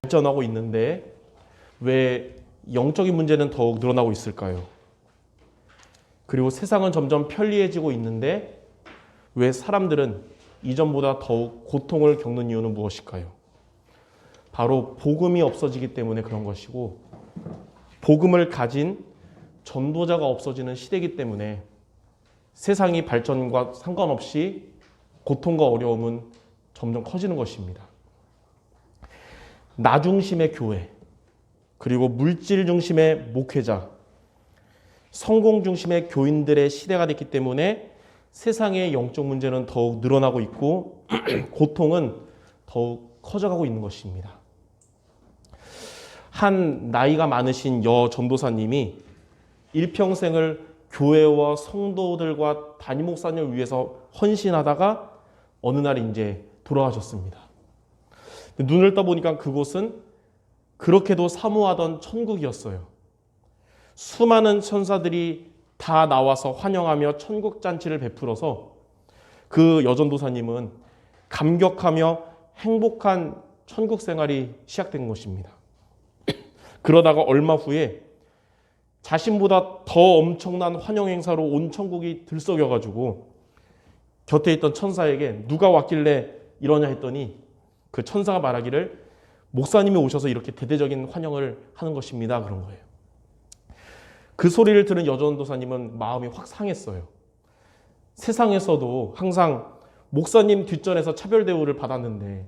발전하고 있는데 왜 영적인 문제는 더욱 늘어나고 있을까요? 그리고 세상은 점점 편리해지고 있는데 왜 사람들은 이전보다 더욱 고통을 겪는 이유는 무엇일까요? 바로 복음이 없어지기 때문에 그런 것이고, 복음을 가진 전도자가 없어지는 시대이기 때문에 세상이 발전과 상관없이 고통과 어려움은 점점 커지는 것입니다. 나 중심의 교회, 그리고 물질 중심의 목회자, 성공 중심의 교인들의 시대가 됐기 때문에 세상의 영적 문제는 더욱 늘어나고 있고 고통은 더욱 커져가고 있는 것입니다. 한 나이가 많으신 여 전도사님이 일평생을 교회와 성도들과 담임 목사님을 위해서 헌신하다가 어느 날 이제 돌아가셨습니다. 눈을 떠보니까 그곳은 그렇게도 사모하던 천국이었어요. 수많은 천사들이 다 나와서 환영하며 천국 잔치를 베풀어서 그 여전도사님은 감격하며 행복한 천국 생활이 시작된 것입니다. 그러다가 얼마 후에 자신보다 더 엄청난 환영 행사로 온 천국이 들썩여가지고 곁에 있던 천사에게 누가 왔길래 이러냐 했더니 그 천사가 말하기를 목사님이 오셔서 이렇게 대대적인 환영을 하는 것입니다. 그런 거예요. 그 소리를 들은 여전도사님은 마음이 확 상했어요. 세상에서도 항상 목사님 뒷전에서 차별 대우를 받았는데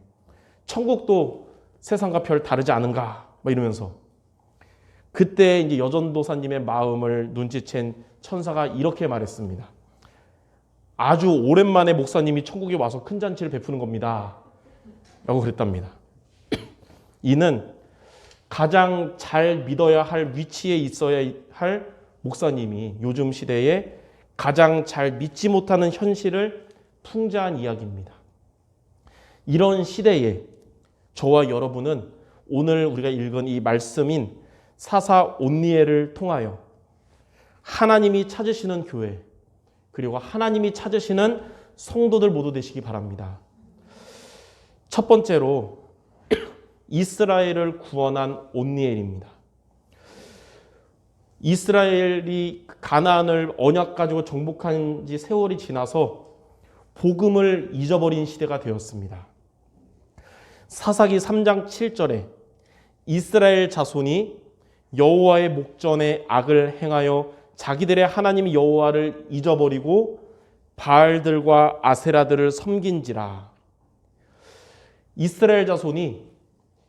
천국도 세상과 별 다르지 않은가 막 이러면서, 그때 이제 여전도사님의 마음을 눈치챈 천사가 이렇게 말했습니다. 아주 오랜만에 목사님이 천국에 와서 큰 잔치를 베푸는 겁니다. 라고 그랬답니다. 이는 가장 잘 믿어야 할 위치에 있어야 할 목사님이 요즘 시대에 가장 잘 믿지 못하는 현실을 풍자한 이야기입니다. 이런 시대에 저와 여러분은 오늘 우리가 읽은 이 말씀인 사사 온니엘을 통하여 하나님이 찾으시는 교회, 그리고 하나님이 찾으시는 성도들 모두 되시기 바랍니다. 첫 번째로 이스라엘을 구원한 온니엘입니다. 이스라엘이 가나안을 언약 가지고 정복한 지 세월이 지나서 복음을 잊어버린 시대가 되었습니다. 사사기 3장 7절에 이스라엘 자손이 여호와의 목전에 악을 행하여 자기들의 하나님 여호와를 잊어버리고 바알들과 아세라들을 섬긴지라. 이스라엘 자손이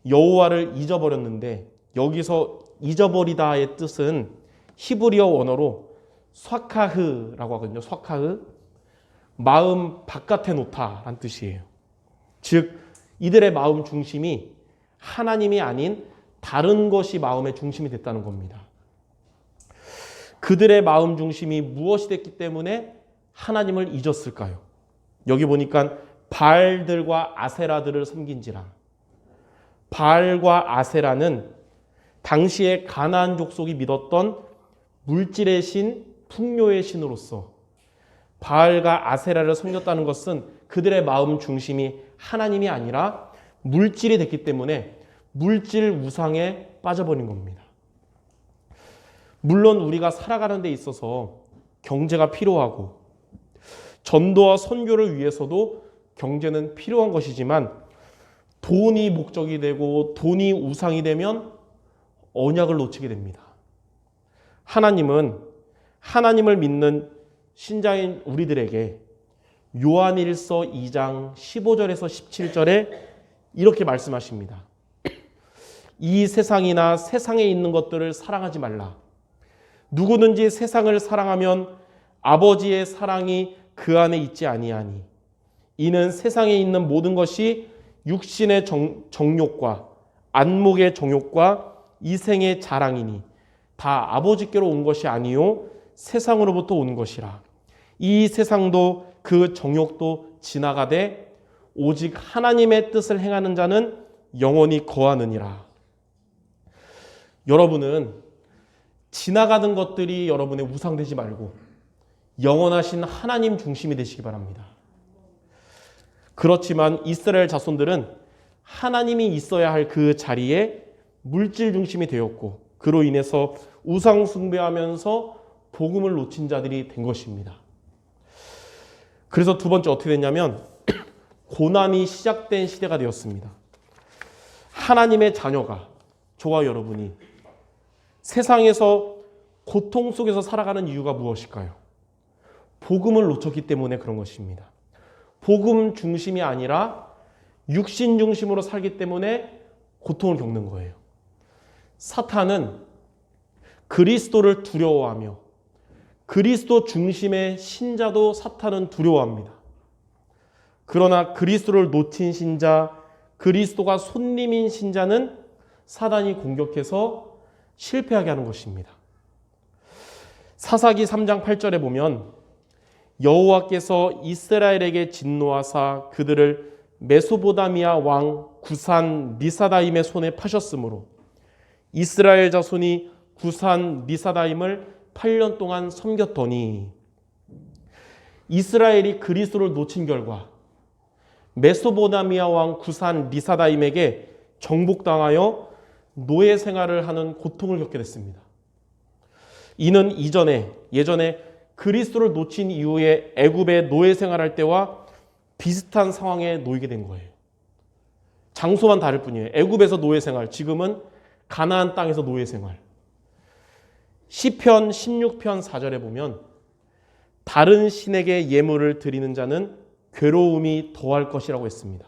여호와를 잊어버렸는데 여기서 잊어버리다의 뜻은 히브리어 원어로 쇠카흐라고 하거든요. 쇠카흐, 마음 바깥에 놓다라는 뜻이에요. 즉 이들의 마음 중심이 하나님이 아닌 다른 것이 마음의 중심이 됐다는 겁니다. 그들의 마음 중심이 무엇이 됐기 때문에 하나님을 잊었을까요? 여기 보니까 바알들과 아세라들을 섬긴지라. 바알과 아세라는 당시에 가나안 족속이 믿었던 물질의 신, 풍요의 신으로서 바알과 아세라를 섬겼다는 것은 그들의 마음 중심이 하나님이 아니라 물질이 됐기 때문에 물질 우상에 빠져버린 겁니다. 물론 우리가 살아가는 데 있어서 경제가 필요하고 전도와 선교를 위해서도 경제는 필요한 것이지만 돈이 목적이 되고 돈이 우상이 되면 언약을 놓치게 됩니다. 하나님은 하나님을 믿는 신자인 우리들에게 요한일서 2장 15절에서 17절에 이렇게 말씀하십니다. 이 세상이나 세상에 있는 것들을 사랑하지 말라. 누구든지 세상을 사랑하면 아버지의 사랑이 그 안에 있지 아니하니 이는 세상에 있는 모든 것이 육신의 정욕과 안목의 정욕과 이생의 자랑이니 다 아버지께로 온 것이 아니요 세상으로부터 온 것이라. 이 세상도 그 정욕도 지나가되 오직 하나님의 뜻을 행하는 자는 영원히 거하느니라. 여러분은 지나가는 것들이 여러분의 우상 되지 말고 영원하신 하나님 중심이 되시기 바랍니다. 그렇지만 이스라엘 자손들은 하나님이 있어야 할 그 자리에 물질 중심이 되었고 그로 인해서 우상 숭배하면서 복음을 놓친 자들이 된 것입니다. 그래서 두 번째 어떻게 됐냐면 고난이 시작된 시대가 되었습니다. 하나님의 자녀가, 저와 여러분이 세상에서 고통 속에서 살아가는 이유가 무엇일까요? 복음을 놓쳤기 때문에 그런 것입니다. 복음 중심이 아니라 육신 중심으로 살기 때문에 고통을 겪는 거예요. 사탄은 그리스도를 두려워하며 그리스도 중심의 신자도 사탄은 두려워합니다. 그러나 그리스도를 놓친 신자, 그리스도가 손님인 신자는 사단이 공격해서 실패하게 하는 것입니다. 사사기 3장 8절에 보면 여호와께서 이스라엘에게 진노하사 그들을 메소보다미아 왕 구산 리사다임의 손에 파셨으므로 이스라엘 자손이 구산 리사다임을 8년 동안 섬겼더니 이스라엘이 그리스도를 놓친 결과 메소보다미아 왕 구산 리사다임에게 정복당하여 노예 생활을 하는 고통을 겪게 됐습니다. 이는 예전에 그리스도를 놓친 이후에 애굽에 노예 생활할 때와 비슷한 상황에 놓이게 된 거예요. 장소만 다를 뿐이에요. 애굽에서 노예 생활, 지금은 가나안 땅에서 노예 생활. 시편 16편 4절에 보면 다른 신에게 예물을 드리는 자는 괴로움이 더할 것이라고 했습니다.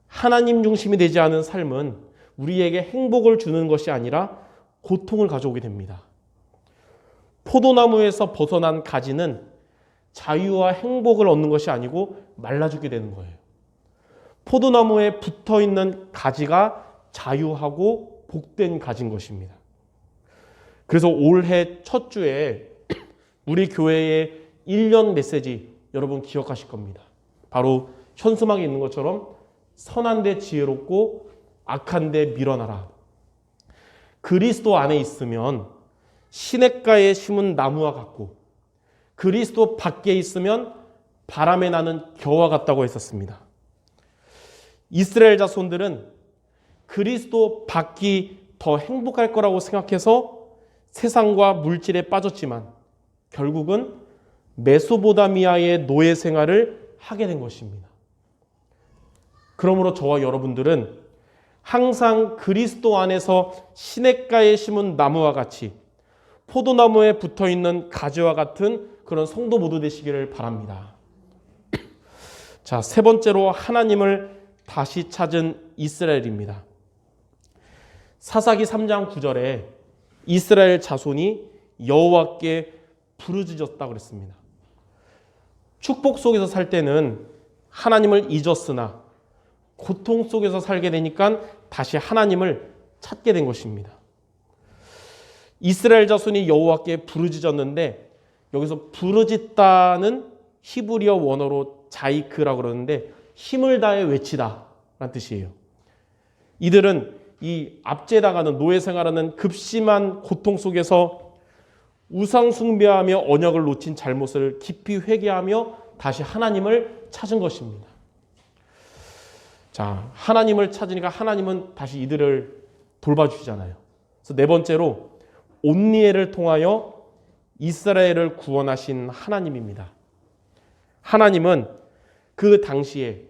하나님 중심이 되지 않은 삶은 우리에게 행복을 주는 것이 아니라 고통을 가져오게 됩니다. 포도나무에서 벗어난 가지는 자유와 행복을 얻는 것이 아니고 말라 죽게 되는 거예요. 포도나무에 붙어있는 가지가 자유하고 복된 가지인 것입니다. 그래서 올해 첫 주에 우리 교회의 1년 메시지 여러분 기억하실 겁니다. 바로 현수막에 있는 것처럼 선한데 지혜롭고 악한데 밀어나라. 그리스도 안에 있으면 시냇가에 심은 나무와 같고 그리스도 밖에 있으면 바람에 나는 겨와 같다고 했었습니다. 이스라엘 자손들은 그리스도 밖이 더 행복할 거라고 생각해서 세상과 물질에 빠졌지만 결국은 메소보다미아의 노예 생활을 하게 된 것입니다. 그러므로 저와 여러분들은 항상 그리스도 안에서 시냇가에 심은 나무와 같이 포도나무에 붙어있는 가지와 같은 그런 성도 모두 되시기를 바랍니다. 자, 세 번째로 하나님을 다시 찾은 이스라엘입니다. 사사기 3장 9절에 이스라엘 자손이 여호와께 부르짖었다고 그랬습니다. 축복 속에서 살 때는 하나님을 잊었으나 고통 속에서 살게 되니까 다시 하나님을 찾게 된 것입니다. 이스라엘 자손이 여호와께 부르짖었는데 여기서 부르짖다는 히브리어 원어로 자이크라고 그러는데 힘을 다해 외치다 라는 뜻이에요. 이들은 이 압제당하는 노예 생활하는 급심한 고통 속에서 우상 숭배하며 언약을 놓친 잘못을 깊이 회개하며 다시 하나님을 찾은 것입니다. 자, 하나님을 찾으니까 하나님은 다시 이들을 돌봐주시잖아요. 그래서 네 번째로 온니엘을 통하여 이스라엘을 구원하신 하나님입니다. 하나님은 그 당시에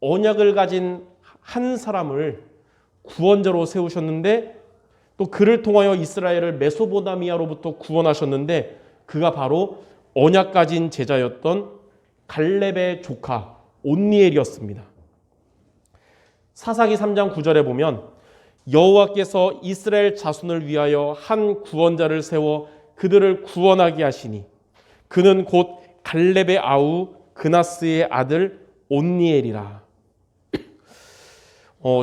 언약을 가진 한 사람을 구원자로 세우셨는데 또 그를 통하여 이스라엘을 메소보다미아로부터 구원하셨는데 그가 바로 언약 가진 제자였던 갈렙의 조카 온니엘이었습니다. 사사기 3장 9절에 보면 여호와께서 이스라엘 자손을 위하여 한 구원자를 세워 그들을 구원하게 하시니 그는 곧 갈렙의 아우 그나스의 아들 온니엘이라.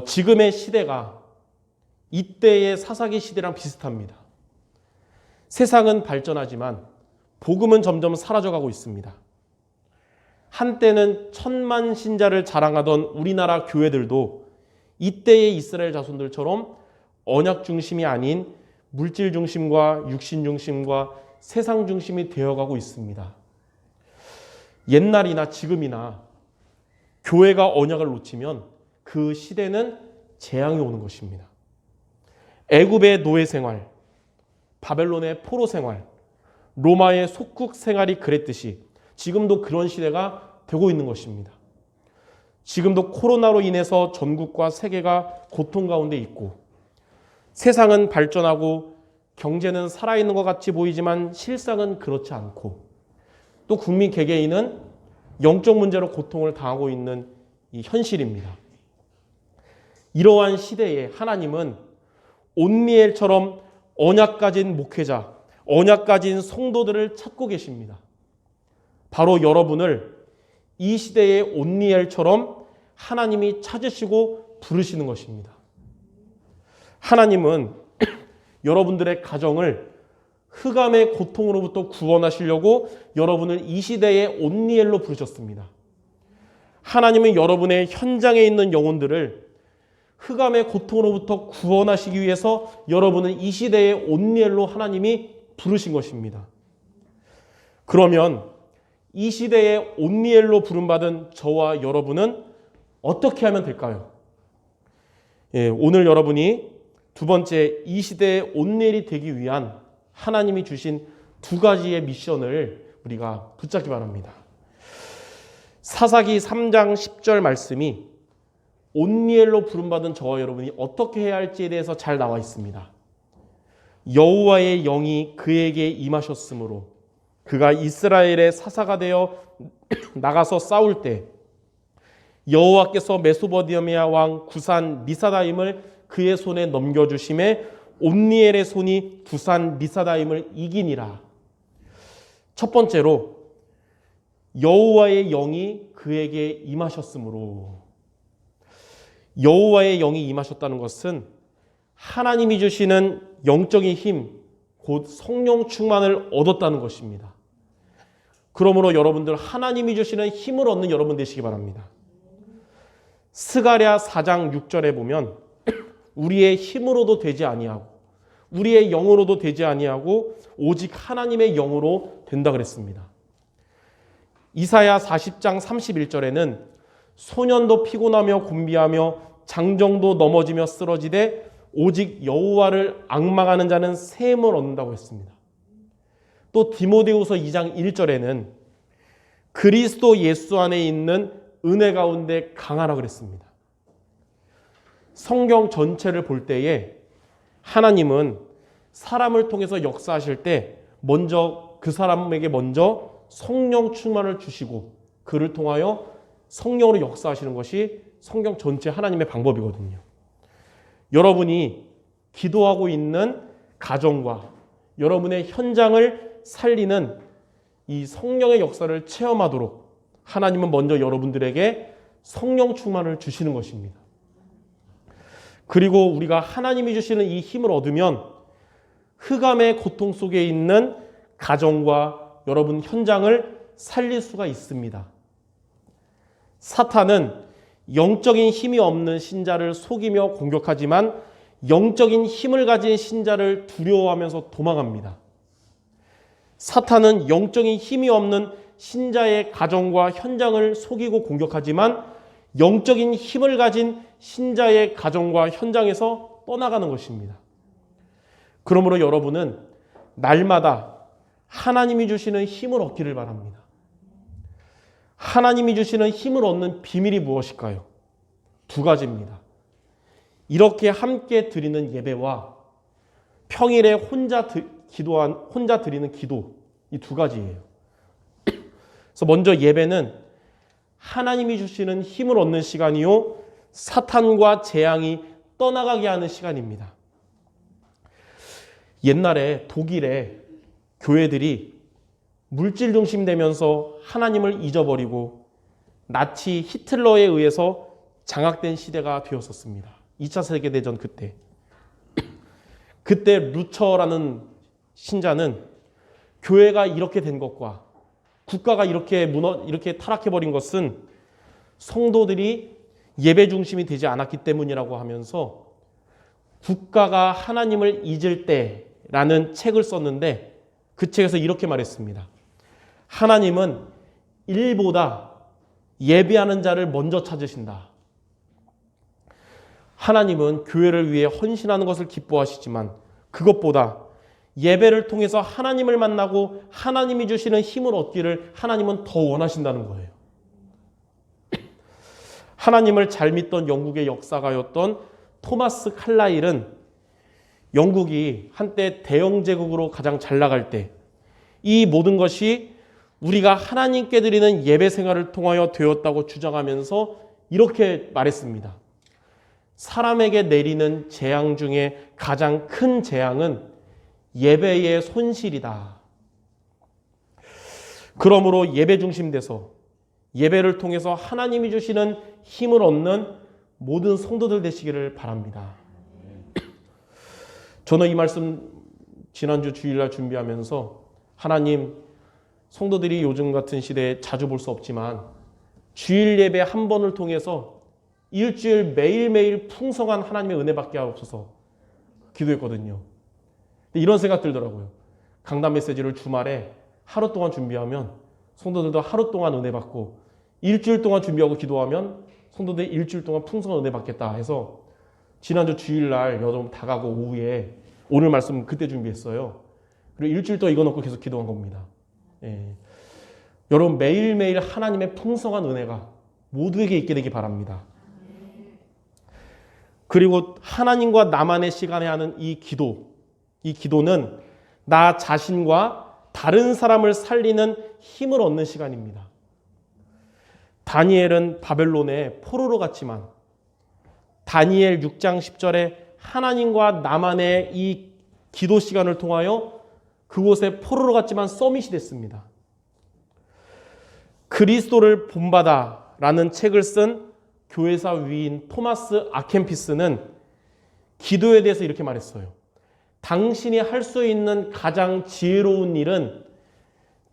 지금의 시대가 이때의 사사기 시대랑 비슷합니다. 세상은 발전하지만 복음은 점점 사라져가고 있습니다. 한때는 1000만 신자를 자랑하던 우리나라 교회들도 이때의 이스라엘 자손들처럼 언약 중심이 아닌 물질 중심과 육신 중심과 세상 중심이 되어가고 있습니다. 옛날이나 지금이나 교회가 언약을 놓치면 그 시대는 재앙이 오는 것입니다. 애굽의 노예 생활, 바벨론의 포로 생활, 로마의 속국 생활이 그랬듯이 지금도 그런 시대가 되고 있는 것입니다. 지금도 코로나로 인해서 전국과 세계가 고통 가운데 있고 세상은 발전하고 경제는 살아있는 것 같이 보이지만 실상은 그렇지 않고 또 국민 개개인은 영적 문제로 고통을 당하고 있는 이 현실입니다. 이러한 시대에 하나님은 온니엘처럼 언약 가진 목회자, 언약 가진 성도들을 찾고 계십니다. 바로 여러분을 이 시대의 온니엘처럼 하나님이 찾으시고 부르시는 것입니다. 하나님은 여러분들의 가정을 흑암의 고통으로부터 구원하시려고 여러분을 이 시대의 온니엘로 부르셨습니다. 하나님은 여러분의 현장에 있는 영혼들을 흑암의 고통으로부터 구원하시기 위해서 여러분은 이 시대의 온니엘로 하나님이 부르신 것입니다. 그러면 이 시대의 온니엘로 부름받은 저와 여러분은 어떻게 하면 될까요? 오늘 여러분이 두 번째 이 시대의 온니엘이 되기 위한 하나님이 주신 두 가지의 미션을 우리가 붙잡기 바랍니다. 사사기 3장 10절 말씀이 온니엘로 부름받은 저와 여러분이 어떻게 해야 할지에 대해서 잘 나와 있습니다. 여호와의 영이 그에게 임하셨으므로 그가 이스라엘의 사사가 되어 나가서 싸울 때 여호와께서 메소포타미아 왕 구산 리사다임을 그의 손에 넘겨주심에 온니엘의 손이 구산 리사다임을 이기니라. 첫 번째로 여호와의 영이 그에게 임하셨으므로, 여호와의 영이 임하셨다는 것은 하나님이 주시는 영적인 힘, 곧 성령 충만을 얻었다는 것입니다. 그러므로 여러분들 하나님이 주시는 힘을 얻는 여러분 되시기 바랍니다. 스가랴 4장 6절에 보면 우리의 힘으로도 되지 아니하고 우리의 영으로도 되지 아니하고 오직 하나님의 영으로 된다 그랬습니다. 이사야 40장 31절에는 소년도 피곤하며 곤비하며 장정도 넘어지며 쓰러지되 오직 여호와를 앙망하는 자는 새 힘을 얻는다고 했습니다. 또 디모데후서 2장 1절에는 그리스도 예수 안에 있는 은혜 가운데 강하라 그랬습니다. 성경 전체를 볼 때에 하나님은 사람을 통해서 역사하실 때 먼저 그 사람에게 먼저 성령 충만을 주시고 그를 통하여 성령으로 역사하시는 것이 성경 전체 하나님의 방법이거든요. 여러분이 기도하고 있는 가정과 여러분의 현장을 살리는 이 성령의 역사를 체험하도록 하나님은 먼저 여러분들에게 성령 충만을 주시는 것입니다. 그리고 우리가 하나님이 주시는 이 힘을 얻으면 흑암의 고통 속에 있는 가정과 여러분 현장을 살릴 수가 있습니다. 사탄은 영적인 힘이 없는 신자를 속이며 공격하지만 영적인 힘을 가진 신자를 두려워하면서 도망합니다. 사탄은 영적인 힘이 없는 신자의 가정과 현장을 속이고 공격하지만 영적인 힘을 가진 신자의 가정과 현장에서 떠나가는 것입니다. 그러므로 여러분은 날마다 하나님이 주시는 힘을 얻기를 바랍니다. 하나님이 주시는 힘을 얻는 비밀이 무엇일까요? 두 가지입니다. 이렇게 함께 드리는 예배와 평일에 혼자 드리는 기도, 이 두 가지예요. 그래서 먼저 예배는 하나님이 주시는 힘을 얻는 시간이요, 사탄과 재앙이 떠나가게 하는 시간입니다. 옛날에 독일의 교회들이 물질 중심 되면서 하나님을 잊어버리고 나치 히틀러에 의해서 장악된 시대가 되었었습니다. 2차 세계대전 그때. 그때 루처라는 신자는 교회가 이렇게 된 것과 국가가 이렇게 타락해버린 것은 성도들이 예배 중심이 되지 않았기 때문이라고 하면서 국가가 하나님을 잊을 때라는 책을 썼는데 그 책에서 이렇게 말했습니다. 하나님은 일보다 예배하는 자를 먼저 찾으신다. 하나님은 교회를 위해 헌신하는 것을 기뻐하시지만 그것보다 예배를 통해서 하나님을 만나고 하나님이 주시는 힘을 얻기를 하나님은 더 원하신다는 거예요. 하나님을 잘 믿던 영국의 역사가였던 토마스 칼라일은 영국이 한때 대영 제국으로 가장 잘 나갈 때 이 모든 것이 우리가 하나님께 드리는 예배 생활을 통하여 되었다고 주장하면서 이렇게 말했습니다. 사람에게 내리는 재앙 중에 가장 큰 재앙은 예배의 손실이다. 그러므로 예배 중심돼서 예배를 통해서 하나님이 주시는 힘을 얻는 모든 성도들 되시기를 바랍니다. 저는 이 말씀 지난주 주일날 준비하면서 하나님, 성도들이 요즘 같은 시대에 자주 볼 수 없지만 주일 예배 한 번을 통해서 일주일 매일매일 풍성한 하나님의 은혜 받게 하옵소서 기도했거든요. 이런 생각 들더라고요. 강단 메시지를 주말에 하루 동안 준비하면 성도들도 하루 동안 은혜 받고 일주일 동안 준비하고 기도하면 성도들이 일주일 동안 풍성한 은혜 받겠다 해서 지난주 주일날 여름 다가고 오후에 오늘 말씀 그때 준비했어요. 그리고 일주일 동안 이거 놓고 계속 기도한 겁니다. 예. 여러분 매일매일 하나님의 풍성한 은혜가 모두에게 있게 되기 바랍니다. 그리고 하나님과 나만의 시간에 하는 이 기도는 나 자신과 다른 사람을 살리는 힘을 얻는 시간입니다. 다니엘은 바벨론에 포로로 갔지만 다니엘 6장 10절에 하나님과 나만의 이 기도 시간을 통하여 그곳에 포로로 갔지만 서밋이 됐습니다. 그리스도를 본받아라는 책을 쓴 교회사 위인 토마스 아켄피스는 기도에 대해서 이렇게 말했어요. 당신이 할 수 있는 가장 지혜로운 일은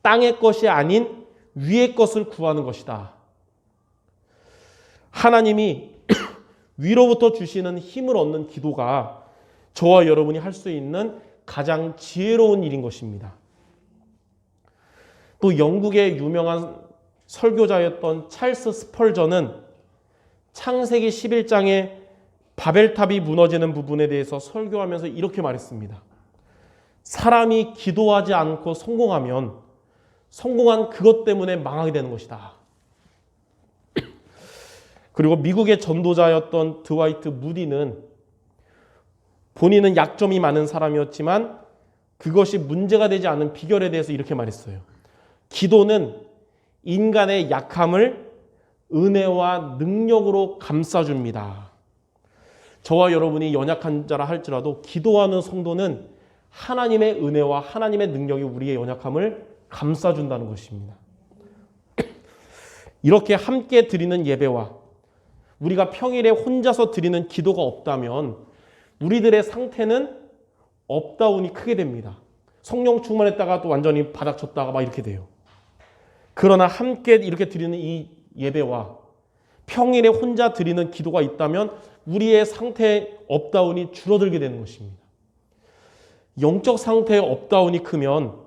땅의 것이 아닌 위의 것을 구하는 것이다. 하나님이 위로부터 주시는 힘을 얻는 기도가 저와 여러분이 할 수 있는 가장 지혜로운 일인 것입니다. 또 영국의 유명한 설교자였던 찰스 스펄전은 창세기 11장에 바벨탑이 무너지는 부분에 대해서 설교하면서 이렇게 말했습니다. 사람이 기도하지 않고 성공하면 성공한 그것 때문에 망하게 되는 것이다. 그리고 미국의 전도자였던 드와이트 무디는 본인은 약점이 많은 사람이었지만 그것이 문제가 되지 않은 비결에 대해서 이렇게 말했어요. 기도는 인간의 약함을 은혜와 능력으로 감싸줍니다. 저와 여러분이 연약한 자라 할지라도 기도하는 성도는 하나님의 은혜와 하나님의 능력이 우리의 연약함을 감싸준다는 것입니다. 이렇게 함께 드리는 예배와 우리가 평일에 혼자서 드리는 기도가 없다면 우리들의 상태는 업다운이 크게 됩니다. 성령 충만했다가 또 완전히 바닥쳤다가 막 이렇게 돼요. 그러나 함께 이렇게 드리는 이 예배와 평일에 혼자 드리는 기도가 있다면 우리의 상태의 업다운이 줄어들게 되는 것입니다. 영적 상태의 업다운이 크면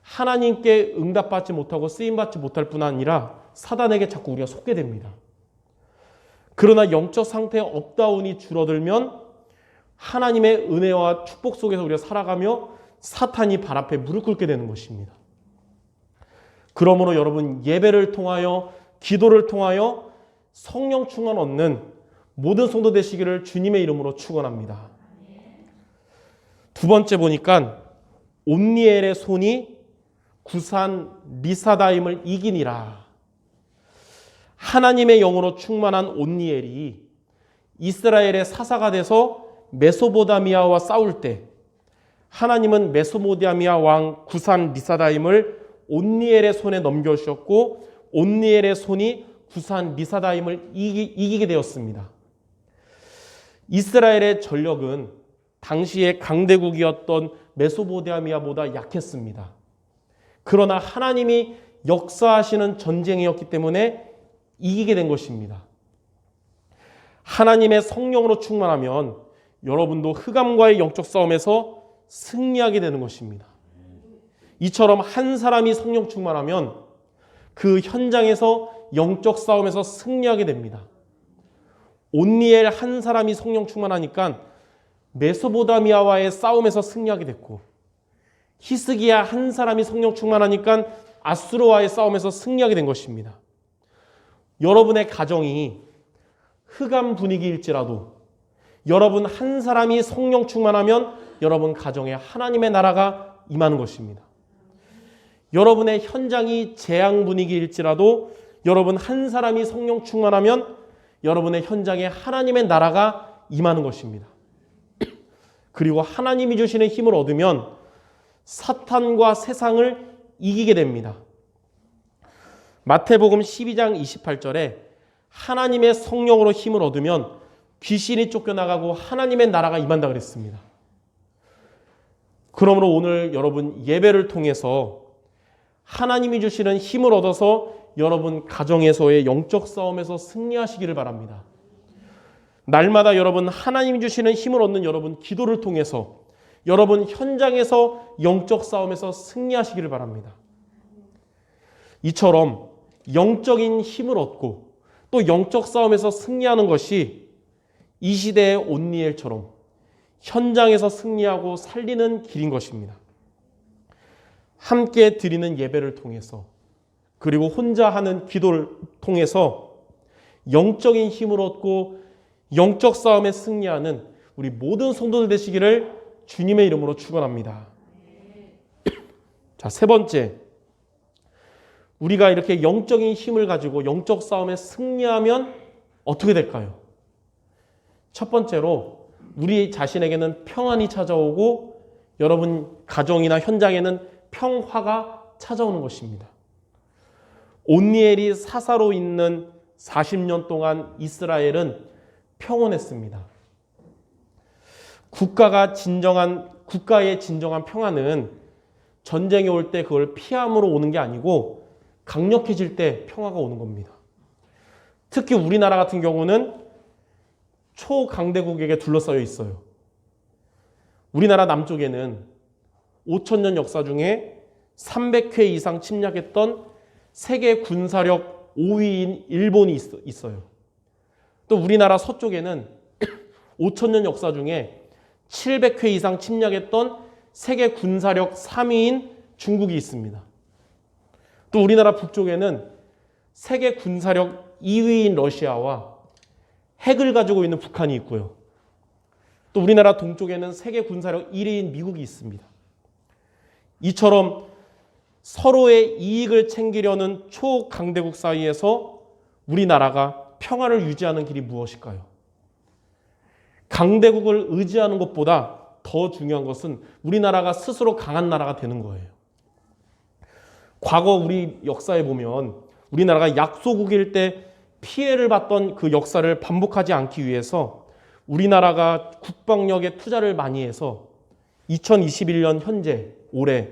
하나님께 응답받지 못하고 쓰임받지 못할 뿐 아니라 사단에게 자꾸 우리가 속게 됩니다. 그러나 영적 상태의 업다운이 줄어들면 하나님의 은혜와 축복 속에서 우리가 살아가며 사탄이 발 앞에 무릎 꿇게 되는 것입니다. 그러므로 여러분 예배를 통하여 기도를 통하여 성령 충만 얻는 모든 성도 되시기를 주님의 이름으로 축원합니다. 두 번째 보니까 온니엘의 손이 구산 리사다임을 이기니라. 하나님의 영으로 충만한 온니엘이 이스라엘의 사사가 돼서 메소포타미아와 싸울 때 하나님은 메소포타미아 왕 구산 리사다임을 온니엘의 손에 넘겨주셨고 온니엘의 손이 구산 리사다임을 이기게 되었습니다. 이스라엘의 전력은 당시의 강대국이었던 메소포타미아보다 약했습니다. 그러나 하나님이 역사하시는 전쟁이었기 때문에 이기게 된 것입니다. 하나님의 성령으로 충만하면 여러분도 흑암과의 영적 싸움에서 승리하게 되는 것입니다. 이처럼 한 사람이 성령 충만하면 그 현장에서 영적 싸움에서 승리하게 됩니다. 온니엘 한 사람이 성령 충만하니까 메소포타미아와의 싸움에서 승리하게 됐고, 히스기야 한 사람이 성령 충만하니까 아수르와의 싸움에서 승리하게 된 것입니다. 여러분의 가정이 흑암 분위기일지라도 여러분 한 사람이 성령 충만하면 여러분 가정에 하나님의 나라가 임하는 것입니다. 여러분의 현장이 재앙 분위기일지라도 여러분 한 사람이 성령 충만하면 여러분의 현장에 하나님의 나라가 임하는 것입니다. 그리고 하나님이 주시는 힘을 얻으면 사탄과 세상을 이기게 됩니다. 마태복음 12장 28절에 하나님의 성령으로 힘을 얻으면 귀신이 쫓겨나가고 하나님의 나라가 임한다 그랬습니다. 그러므로 오늘 여러분 예배를 통해서 하나님이 주시는 힘을 얻어서 여러분 가정에서의 영적 싸움에서 승리하시기를 바랍니다. 날마다 여러분 하나님이 주시는 힘을 얻는 여러분 기도를 통해서 여러분 현장에서 영적 싸움에서 승리하시기를 바랍니다. 이처럼 영적인 힘을 얻고 또 영적 싸움에서 승리하는 것이 이 시대의 온니엘처럼 현장에서 승리하고 살리는 길인 것입니다. 함께 드리는 예배를 통해서 그리고 혼자 하는 기도를 통해서 영적인 힘을 얻고 영적 싸움에 승리하는 우리 모든 성도들 되시기를 주님의 이름으로 축원합니다. 자, 세 번째, 우리가 이렇게 영적인 힘을 가지고 영적 싸움에 승리하면 어떻게 될까요? 첫 번째로 우리 자신에게는 평안이 찾아오고 여러분 가정이나 현장에는 평화가 찾아오는 것입니다. 온니엘이 사사로 있는 40년 동안 이스라엘은 평온했습니다. 국가의 진정한 평안은 전쟁이 올 때 그걸 피함으로 오는 게 아니고 강력해질 때 평화가 오는 겁니다. 특히 우리나라 같은 경우는 초강대국에게 둘러싸여 있어요. 우리나라 남쪽에는 5,000년 역사 중에 300회 이상 침략했던 세계 군사력 5위인 일본이 있어요. 또 우리나라 서쪽에는 5,000년 역사 중에 700회 이상 침략했던 세계 군사력 3위인 중국이 있습니다. 또 우리나라 북쪽에는 세계 군사력 2위인 러시아와 핵을 가지고 있는 북한이 있고요. 또 우리나라 동쪽에는 세계 군사력 1위인 미국이 있습니다. 이처럼 서로의 이익을 챙기려는 초강대국 사이에서 우리나라가 평화를 유지하는 길이 무엇일까요? 강대국을 의지하는 것보다 더 중요한 것은 우리나라가 스스로 강한 나라가 되는 거예요. 과거 우리 역사에 보면 우리나라가 약소국일 때 피해를 봤던 그 역사를 반복하지 않기 위해서 우리나라가 국방력에 투자를 많이 해서 2021년 현재 올해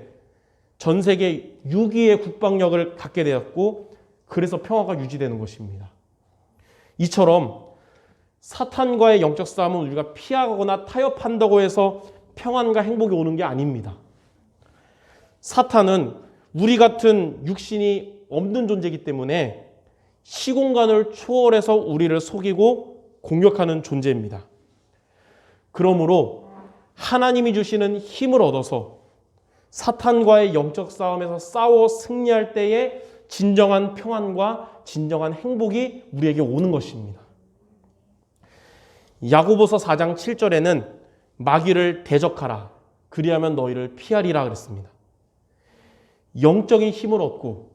전 세계 6위의 국방력을 갖게 되었고 그래서 평화가 유지되는 것입니다. 이처럼 사탄과의 영적 싸움은 우리가 피하거나 타협한다고 해서 평안과 행복이 오는 게 아닙니다. 사탄은 우리 같은 육신이 없는 존재이기 때문에 시공간을 초월해서 우리를 속이고 공격하는 존재입니다. 그러므로 하나님이 주시는 힘을 얻어서 사탄과의 영적 싸움에서 싸워 승리할 때에 진정한 평안과 진정한 행복이 우리에게 오는 것입니다. 야고보서 4장 7절에는 마귀를 대적하라 그리하면 너희를 피하리라 그랬습니다. 영적인 힘을 얻고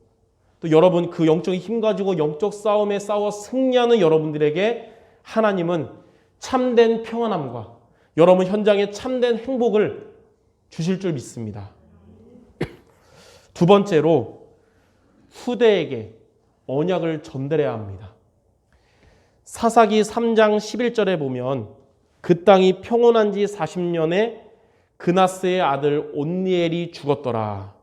또 여러분 그 영적인 힘 가지고 영적 싸움에 싸워 승리하는 여러분들에게 하나님은 참된 평안함과 여러분 현장에 참된 행복을 주실 줄 믿습니다. 두 번째로 후대에게 언약을 전달해야 합니다. 사사기 3장 11절에 보면 그 땅이 평온한 지 40년에 그나스의 아들 온니엘이 죽었더라.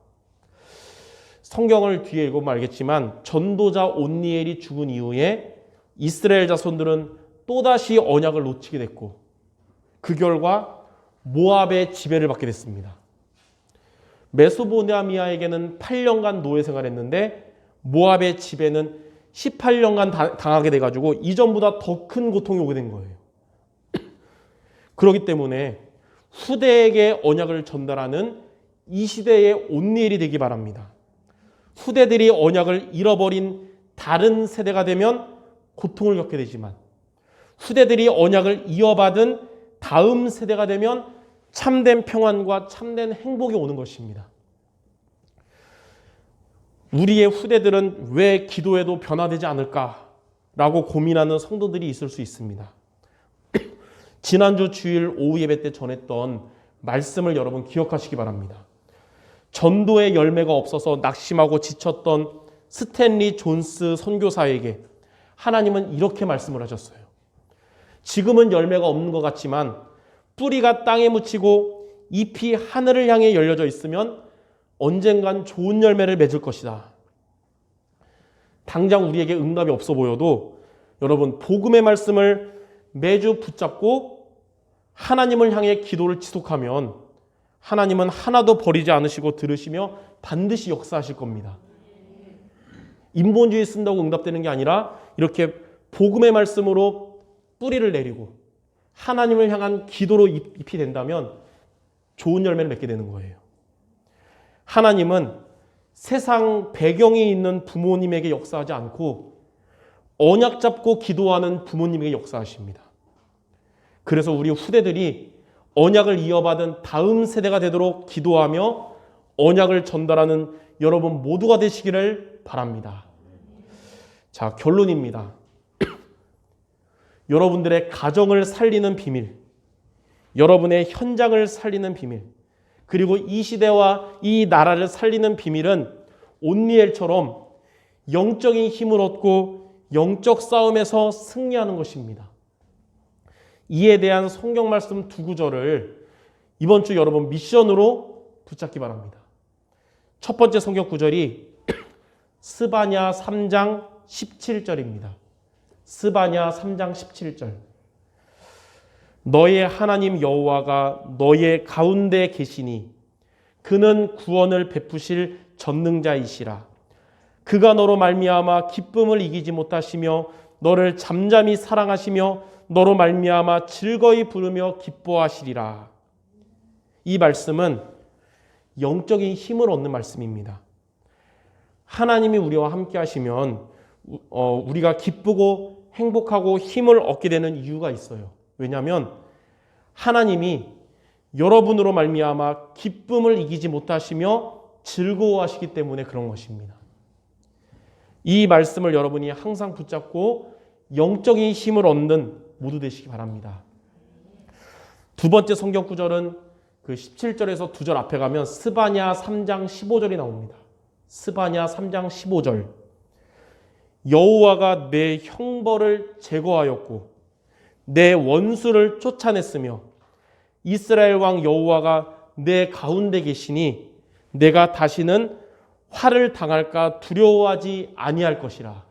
성경을 뒤에 읽어보면 알겠지만 전도자 온니엘이 죽은 이후에 이스라엘 자손들은 또다시 언약을 놓치게 됐고 그 결과 모압의 지배를 받게 됐습니다. 메소포타미아에게는 8년간 노예 생활했는데 모압의 지배는 18년간 당하게 돼가지고 이전보다 더 큰 고통이 오게 된 거예요. 그렇기 때문에 후대에게 언약을 전달하는 이 시대의 온니엘이 되기 바랍니다. 후대들이 언약을 잃어버린 다른 세대가 되면 고통을 겪게 되지만 후대들이 언약을 이어받은 다음 세대가 되면 참된 평안과 참된 행복이 오는 것입니다. 우리의 후대들은 왜 기도해도 변화되지 않을까라고 고민하는 성도들이 있을 수 있습니다. 지난주 주일 오후 예배 때 전했던 말씀을 여러분 기억하시기 바랍니다. 전도의 열매가 없어서 낙심하고 지쳤던 스탠리 존스 선교사에게 하나님은 이렇게 말씀을 하셨어요. 지금은 열매가 없는 것 같지만 뿌리가 땅에 묻히고 잎이 하늘을 향해 열려져 있으면 언젠간 좋은 열매를 맺을 것이다. 당장 우리에게 응답이 없어 보여도 여러분 복음의 말씀을 매주 붙잡고 하나님을 향해 기도를 지속하면 하나님은 하나도 버리지 않으시고 들으시며 반드시 역사하실 겁니다. 인본주의 쓴다고 응답되는 게 아니라 이렇게 복음의 말씀으로 뿌리를 내리고 하나님을 향한 기도로 잎이 된다면 좋은 열매를 맺게 되는 거예요. 하나님은 세상 배경이 있는 부모님에게 역사하지 않고 언약 잡고 기도하는 부모님에게 역사하십니다. 그래서 우리 후대들이 언약을 이어받은 다음 세대가 되도록 기도하며 언약을 전달하는 여러분 모두가 되시기를 바랍니다. 자, 결론입니다. 여러분들의 가정을 살리는 비밀, 여러분의 현장을 살리는 비밀, 그리고 이 시대와 이 나라를 살리는 비밀은 온니엘처럼 영적인 힘을 얻고 영적 싸움에서 승리하는 것입니다. 이에 대한 성경 말씀 두 구절을 이번 주 여러분 미션으로 붙잡기 바랍니다. 첫 번째 성경 구절이 스바냐 3장 17절입니다. 스바냐 3장 17절. 너의 하나님 여호와가 너의 가운데 계시니 그는 구원을 베푸실 전능자이시라. 그가 너로 말미암아 기쁨을 이기지 못하시며 너를 잠잠히 사랑하시며 너로 말미암아 즐거이 부르며 기뻐하시리라. 이 말씀은 영적인 힘을 얻는 말씀입니다. 하나님이 우리와 함께 하시면 우리가 기쁘고 행복하고 힘을 얻게 되는 이유가 있어요. 왜냐하면 하나님이 여러분으로 말미암아 기쁨을 이기지 못하시며 즐거워하시기 때문에 그런 것입니다. 이 말씀을 여러분이 항상 붙잡고 영적인 힘을 얻는 모두 되시기 바랍니다. 두 번째 성경 구절은 그 17절에서 두 절 앞에 가면 스바냐 3장 15절이 나옵니다. 스바냐 3장 15절. 여호와가 내 형벌을 제거하였고 내 원수를 쫓아냈으며 이스라엘 왕 여호와가 내 가운데 계시니 내가 다시는 화를 당할까 두려워하지 아니할 것이라.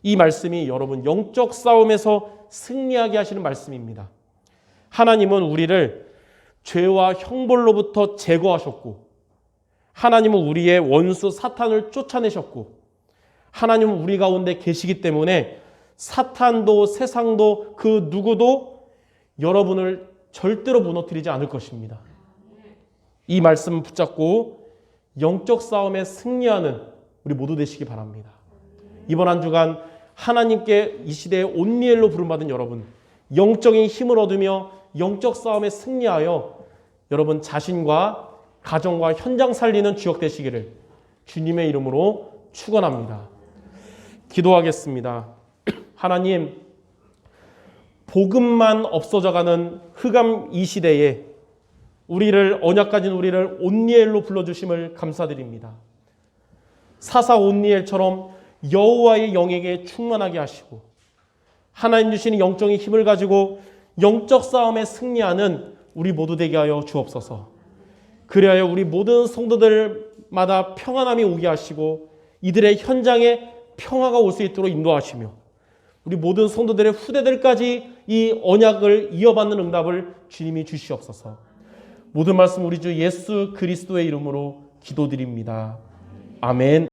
이 말씀이 여러분 영적 싸움에서 승리하게 하시는 말씀입니다. 하나님은 우리를 죄와 형벌로부터 제거하셨고 하나님은 우리의 원수 사탄을 쫓아내셨고 하나님은 우리 가운데 계시기 때문에 사탄도 세상도 그 누구도 여러분을 절대로 무너뜨리지 않을 것입니다. 이 말씀을 붙잡고 영적 싸움에 승리하는 우리 모두 되시기 바랍니다. 이번 한 주간 하나님께 이 시대의 온니엘로 부름받은 여러분, 영적인 힘을 얻으며 영적 싸움에 승리하여 여러분 자신과 가정과 현장 살리는 주역 되시기를 주님의 이름으로 축원합니다. 기도하겠습니다. 하나님, 복음만 없어져가는 흑암 이 시대에 우리를 언약 가진 우리를 온니엘로 불러주심을 감사드립니다. 사사 온니엘처럼 여호와의 영에게 충만하게 하시고 하나님 주시는 영적인 힘을 가지고 영적 싸움에 승리하는 우리 모두 되게 하여 주옵소서. 그리하여 우리 모든 성도들마다 평안함이 오게 하시고 이들의 현장에 평화가 올 수 있도록 인도하시며 우리 모든 성도들의 후대들까지 이 언약을 이어받는 응답을 주님이 주시옵소서. 모든 말씀 우리 주 예수 그리스도의 이름으로 기도드립니다. 아멘.